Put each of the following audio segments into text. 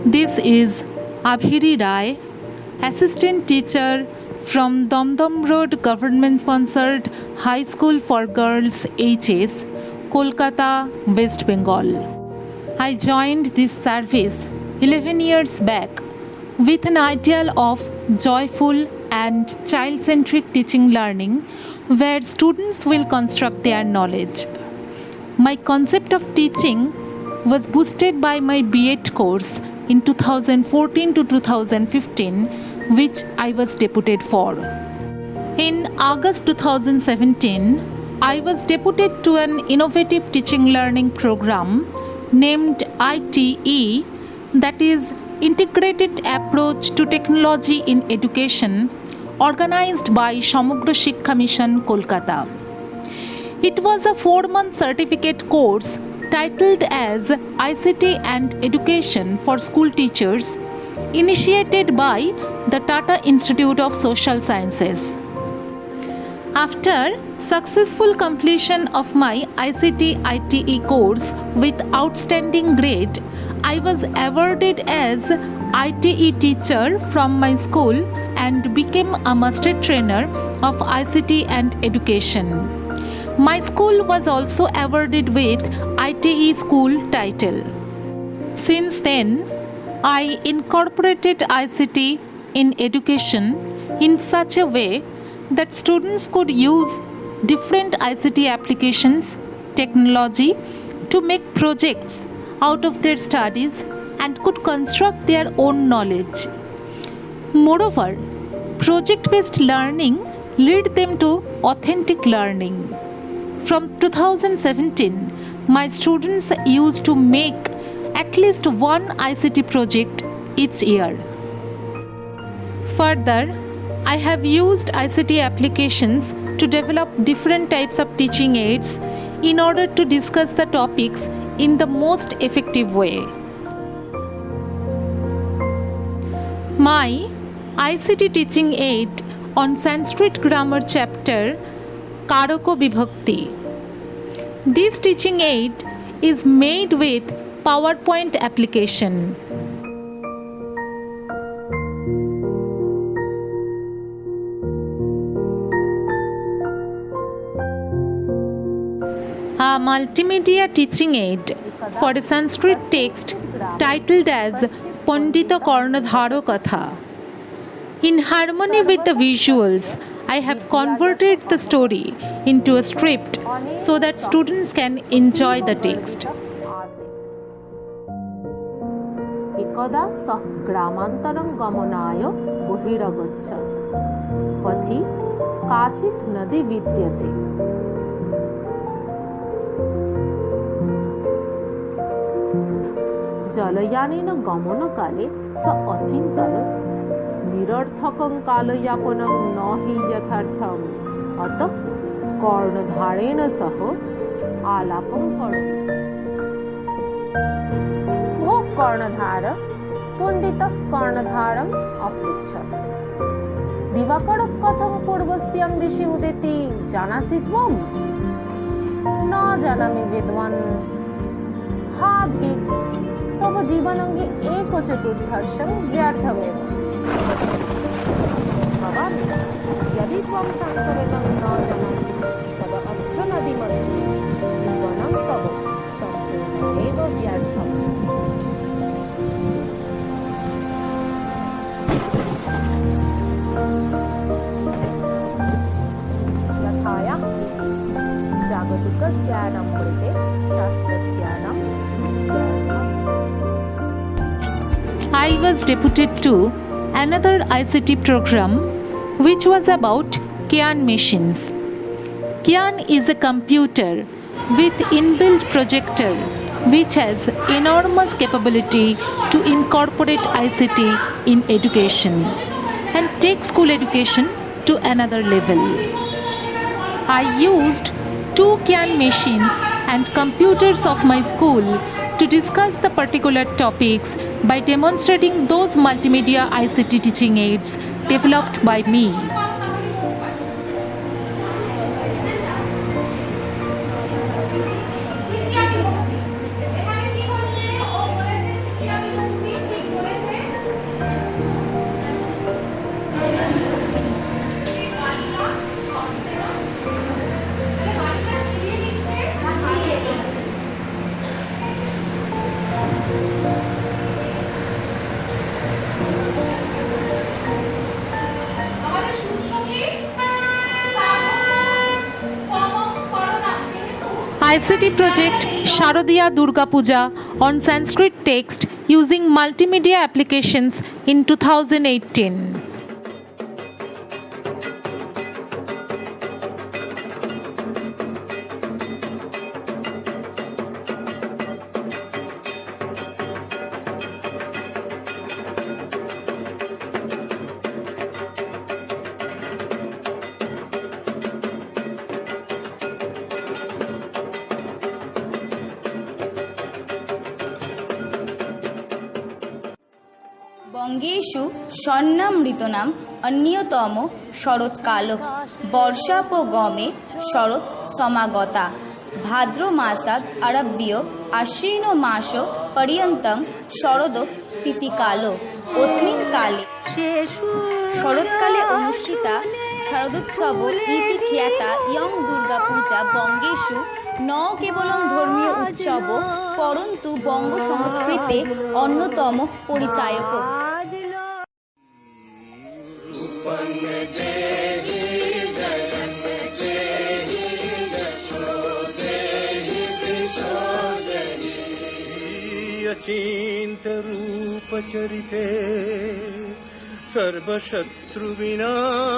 This is Abhiri Rai, assistant teacher from Damdam Road Government Sponsored High School for Girls HS, Kolkata, West Bengal. I joined this service 11 years back with an ideal of joyful and child centric teaching learning where students will construct their knowledge. My concept of teaching was boosted by my B.Ed course in 2014 to 2015, which I was deputed for. In August 2017, I was deputed to an innovative teaching learning program named ITE, that is Integrated Approach to Technology in Education, organized by Samogra Shiksha Mission, Kolkata. It was a 4-month certificate course titled as ICT and Education for School Teachers, initiated by the Tata Institute of Social Sciences. After successful completion of my ICT ITE course with outstanding grade, I was awarded as ITE teacher from my school and became a master trainer of ICT and Education. My school was also awarded with ITE school title. Since then, I incorporated ICT in education in such a way that students could use different ICT applications, technology to make projects out of their studies and could construct their own knowledge. Moreover, project-based learning led them to authentic learning. From 2017, my students used to make at least one ICT project each year. Further, I have used ICT applications to develop different types of teaching aids in order to discuss the topics in the most effective way. My ICT teaching aid on Sanskrit grammar chapter Karako Vibhakti. This teaching aid is made with PowerPoint application. A multimedia teaching aid for a Sanskrit text titled as Pandita Karnadhara Katha. In harmony with the visuals, I have converted the story into a script so that students can enjoy the text. एकदा सः ग्रामान्तरं गमनाय बहिरगच्छत्। पथि काचित् नदी विद्यते। जलयानेन गमनकाले सः अचिन्तयत् निरर्थकं कालयापनं न हि यथार्थम्, अतः कर्णधारेण सह आलापं करोति। भो कर्णधार, पण्डितः कर्णधारम् अपृच्छत्। दिवाकर कथं पूर्वस्यां दिशि उदेति जानासि त्वम्? न जानामि विद्वान्। हा धिक्, तव जीवनङ्गे एकचतुर्थांशं व्यर्थमेव। भवामि, यदि त्वं संस्कृतं न जानासि तव अत्र नदीमध्ये जीवनं तव सम्पूर्णमेव व्यर्थम्। यथाया जागतिकज्ञानं कृते शास्त्रज्ञानं I was deputed to another ICT program which was about Kian machines. Kian is a computer with inbuilt projector which has enormous capability to incorporate ICT in education and take school education to another level. I used 2 Kian machines and computers of my school to discuss the particular topics by demonstrating those multimedia ICT teaching aids developed by me. ICT project Sharadiya Durga Puja on Sanskrit text using multimedia applications in 2018. বঙ্গেষু স্বর্ণামৃতনাম অন্যতম শরৎকাল বর্ষাপগমে শরৎ সমাগতা ভাদ্র মাসাদ আরভ্য আশ্বিন মাস পর্যন্তং শরদ স্থিতিকাল অস্মিন কালে শরৎকালে অনুষ্ঠিতা শারদোৎসব ইতি খ্যাতা young Durga পূজা বঙ্গেষু ন কেবলং ধর্মীয় উৎসব পরন্তু বঙ্গ সংস্কৃতে অন্যতম পরিচায়ক। अचिंत रूप चरिते सर्वशत्रु विनाशिनी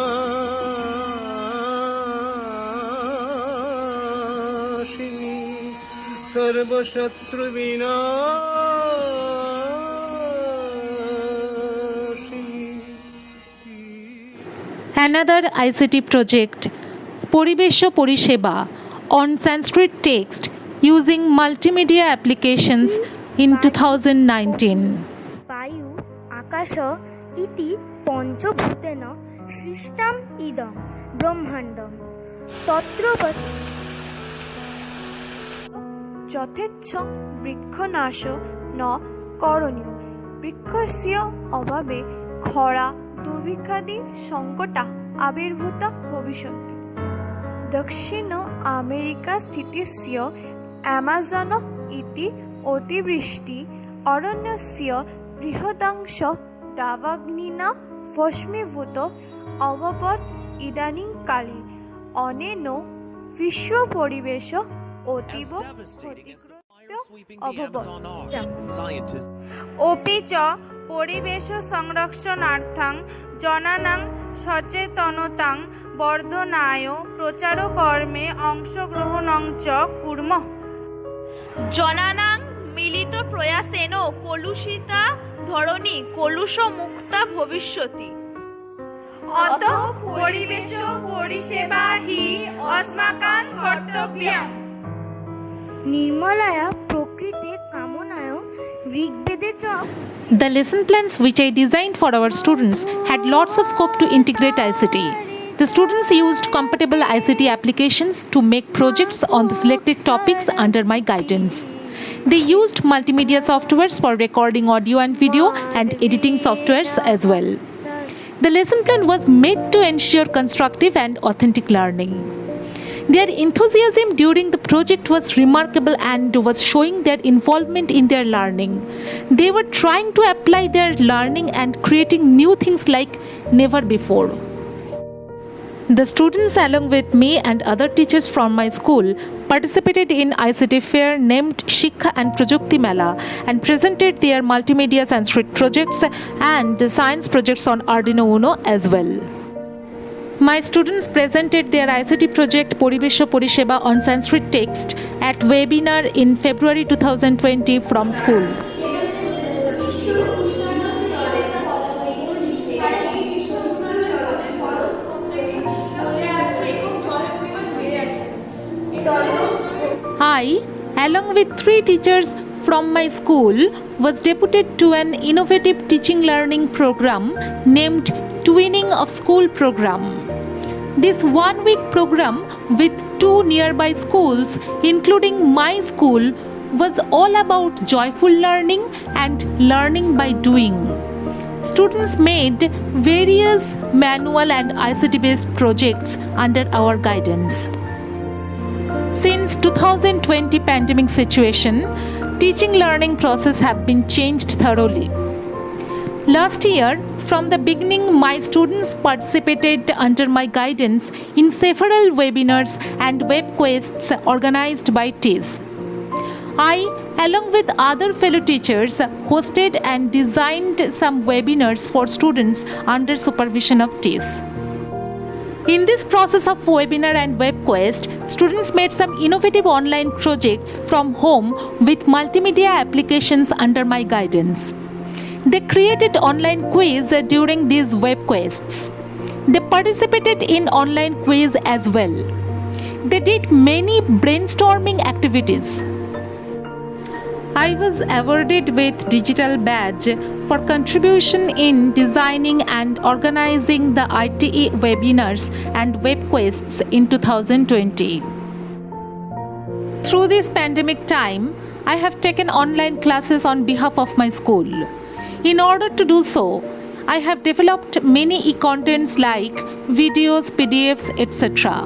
सर्वशत्रु विनाशिनी। Another ICT project Poribesho Porisheba on Sanskrit text using multimedia applications in 2019. বায়ু আকাশ ইতি পঞ্চভূতেন সৃষ্টম ইদং ব্রহ্মাণ্ডম তত্র যথেচ্ছ বৃক্ষনাশ ন করণীয় বৃক্ষস্য অভাবে খরা দুর্ভিক্ষাদি সংকটা আবির্ভূতা ভবিষ্যন্তি দক্ষিণ আমেরিকা স্থিতস্য অ্যামাজন ইতি অতিবৃষ্টি অরণ্যস্য বৃহদাংশ দাবাগ্নিনা ভস্মীভূত অভবৎ ইদানীং কালে অনেন বিশ্ব পরিবেশ অতীব ক্ষতিগ্রস্ত অভবৎ অপি চ পরিবেশ সংরক্ষণার্থং জনানাং সচেতনতাং বর্ধনায় প্রচারকর্মে অংশগ্রহণং চ কুর্মঃ জনানাং মিলিত প্রয়াসেন কলুষিতা ধরণী কলুষমুক্তা ভবিষ্যতি অতঃ পরিবেশ পরিষেবা হি অস্মাকং কর্তব্যম। নির্মলায়া প্রকৃতে কামনায় ঋগ্বেদে চ The lesson plans which I designed for our students had lots of scope to integrate ICT. The students used compatible ICT applications to make projects on the selected topics under my guidance. They used multimedia softwares for recording audio and video and editing softwares as well. The lesson plan was made to ensure constructive and authentic learning. Their enthusiasm during the project was remarkable and was showing their involvement in their learning. They were trying to apply their learning and creating new things like never before. The students, along with me and other teachers from my school, participated in ICT fair named Shikha and Projukti Mela and presented their multimedia Sanskrit projects and science projects on Arduino Uno as well. My students presented their ICT project Poribesho Porisheba on Sanskrit text at webinar in February 2020 from school. I, along with 3 teachers from my school, was deputed to an innovative teaching learning program named Twinning of School program. This 1-week program with 2 nearby schools, including my school, was all about joyful learning and learning by doing. Students made various manual and ICT-based projects under our guidance. Since 2020 pandemic situation, teaching learning process have been changed thoroughly. Last year, from the beginning, my students participated under my guidance in several webinars and web quests organized by TIS. I, along with other fellow teachers, hosted and designed some webinars for students under supervision of TIS. In this process of webinar and web quest, students made some innovative online projects from home with multimedia applications under my guidance. They created online quiz during these web quests. They participated in online quiz as well. They did many brainstorming activities. I was awarded with digital badge for contribution in designing and organizing the ITE webinars and web quests in 2020. Through this pandemic time, I have taken online classes on behalf of my school. In order to do so, I have developed many e-contents like videos, PDFs, etc.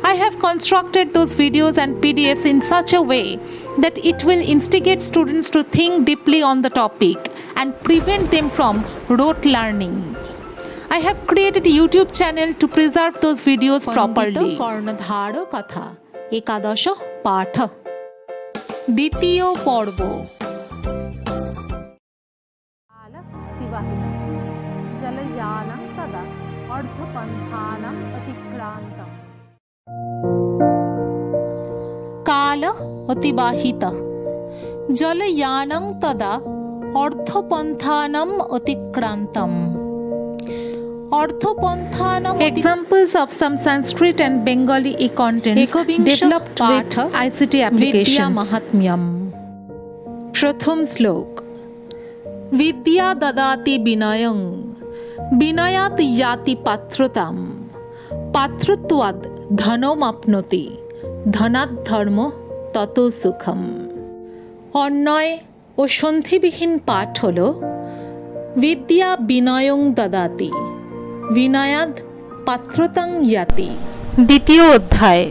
I have constructed those videos and PDFs in such a way that it will instigate students to think deeply on the topic and prevent them from rote learning. I have created a YouTube channel to preserve those videos properly. কর্ণধার কথা একাদশ পাঠ দ্বিতীয় পর্ব जलयानं तदा अर्धपन्थानम् अतिक्रान्तम् काल अतिबाहित जलयानं तदा अर्धपन्थानम् अतिक्रान्तम् Orthopanthanam. Examples of some Sanskrit and Bengali e-contents developed with ICT applications. Vidya Mahatmyam. Pratham Slok. Vidya dadati binayang. Binayat yati patratam. Patratvad dhanom apnoti. Dhanat dharmo tato sukham. অন্যয় ও সন্ধিবিহীন পাঠ হল বিদ্যা বিনয়ং দদাতি বিনয়াদ পাত্রতাং ইয়াতি। দ্বিতীয় অধ্যায়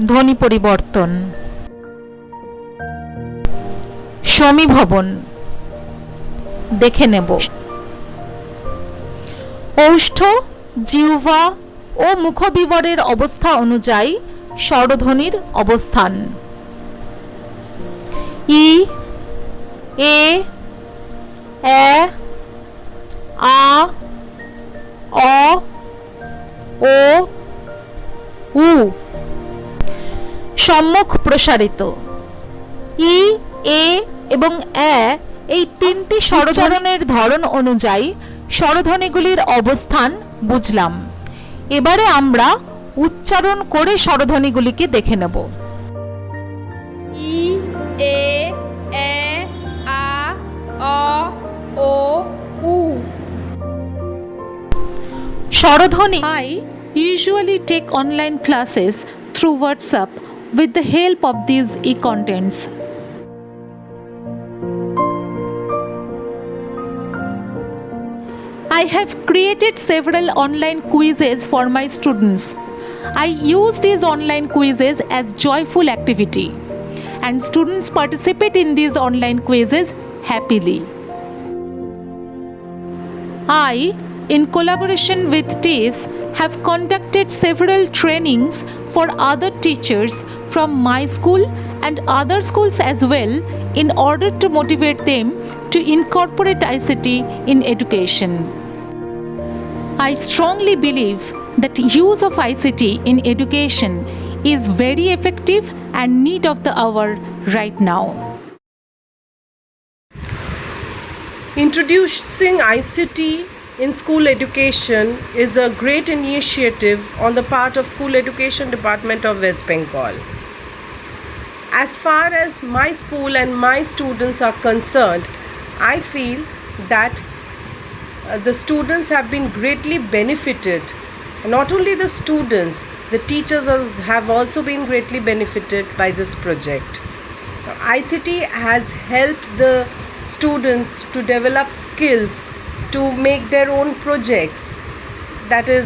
ধ্বনি পরিবর্তন। সমীভবন দেখে নেব। ঔষ্ঠ জিহ্বা ও মুখবিবরের অবস্থা অনুযায়ী স্বরধ্বনির অবস্থান। ই এ এ আ অ ও উ সম্মুখ প্রসারিত। ই এ এবং এ এই তিনটি স্বরধ্বনির ধরন অনুযায়ী স্বরধ্বনিগুলির অবস্থান বুঝলাম। এবারে আমরা উচ্চারণ করে স্বরধ্বনিগুলিকে দেখে নেব। ই এ এ আ অ ও উ। স্বরধ্বনি। I usually take online classes through WhatsApp with the help of these e-contents. I have created several online quizzes for my students. I use these online quizzes as joyful activity, and students participate in these online quizzes happily. I, in collaboration with TIS, have conducted several trainings for other teachers from my school and other schools as well in order to motivate them to incorporate ICT in education. I strongly believe that use of ICT in education is very effective and need of the hour right now. Introducing ICT in school education is a great initiative on the part of School Education Department of West Bengal. As far as my school and my students are concerned, I feel that the students have been greatly benefited. Not only the students, the teachers have also been greatly benefited by this project. ICT has helped the students to develop skills to make their own projects, that is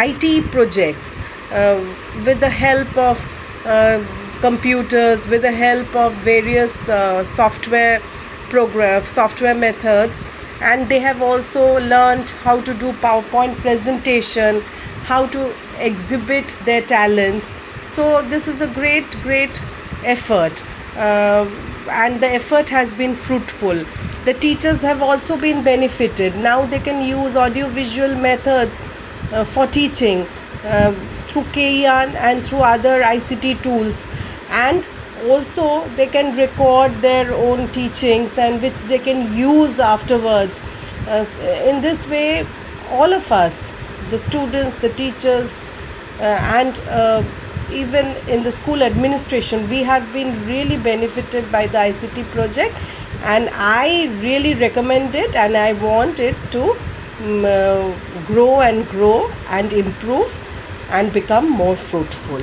IT projects, with the help of computers, with the help of various software program software methods, and they have also learned how to do PowerPoint presentation, how to exhibit their talents. So this is a great effort, and the effort has been fruitful. The teachers have also been benefited. Now they can use audio-visual methods for teaching through KEAN and through other ICT tools, and also they can record their own teachings and which they can use afterwards. In this way, all of us, the students, the teachers, and even in the school administration, we have been really benefited by the ICT project, and I really recommend it, and I want it to grow and improve and become more fruitful.